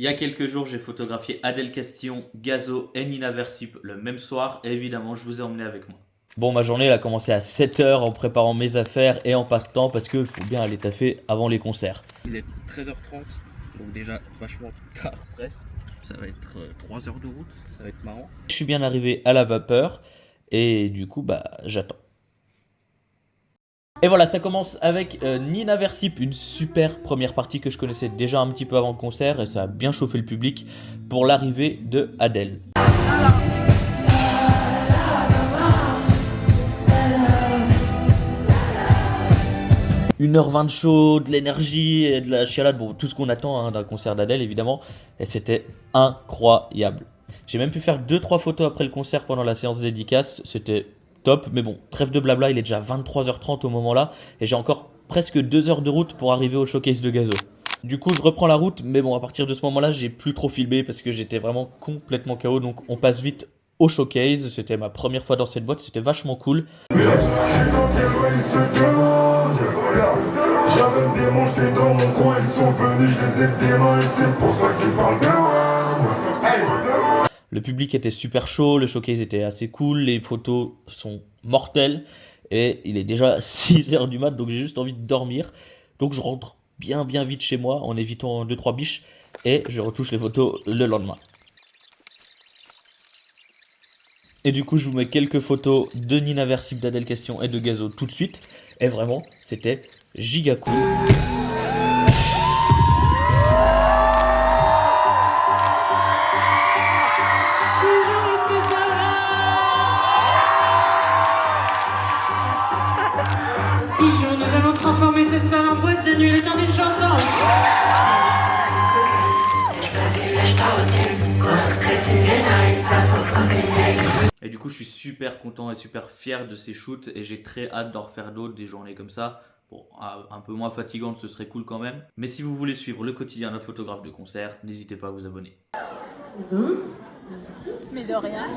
Il y a quelques jours, j'ai photographié Adèle Castillon, Gazo et Nina Versip le même soir et évidemment, je vous ai emmené avec moi. Bon, ma journée elle a commencé à 7 h en préparant mes affaires et en partant parce qu'il faut bien aller taffer avant les concerts. Il est 13 h 30, donc déjà vachement tard presque. Ça va être 3 heures de route, ça va être marrant. Je suis bien arrivé à la vapeur et du coup, j'attends. Et voilà, ça commence avec Nina Versip, une super première partie que je connaissais déjà un petit peu avant le concert et ça a bien chauffé le public pour l'arrivée de Adèle. 1 h 20 de show, de l'énergie et de la chialade, bon, tout ce qu'on attend d'un concert d'Adèle évidemment, et c'était incroyable. J'ai même pu faire 2-3 photos après le concert pendant la séance dédicace, c'était top, mais bon, trêve de blabla, il est déjà 23 h 30 au moment là, et j'ai encore presque 2 heures de route pour arriver au showcase de Gazo. Du coup, je reprends la route, mais bon, à partir de ce moment-là, j'ai plus trop filmé parce que j'étais vraiment complètement KO, donc on passe vite au showcase. C'était ma première fois dans cette boîte, c'était vachement cool. J'avais le démon, j'étais dans mon coin, ils sont venus, je les ai démons, c'est pour ça qu'ils parlent bien. Hey. Le public était super chaud, le showcase était assez cool, les photos sont mortelles et il est déjà 6 h du mat, donc j'ai juste envie de dormir. Donc je rentre bien vite chez moi en évitant 2-3 biches et je retouche les photos le lendemain. Et du coup, je vous mets quelques photos de Nina Versip, d'Adèle Castillon et de Gazo tout de suite. Et vraiment, c'était giga cool. Dijon, nous allons transformer cette salle en boîte de nuit le temps d'une chanson. Et du coup, je suis super content et super fier de ces shoots et j'ai très hâte d'en refaire d'autres, des journées comme ça. Bon, un peu moins fatigantes, ce serait cool quand même. Mais si vous voulez suivre le quotidien d'un photographe de concert, n'hésitez pas à vous abonner. Mais de rien.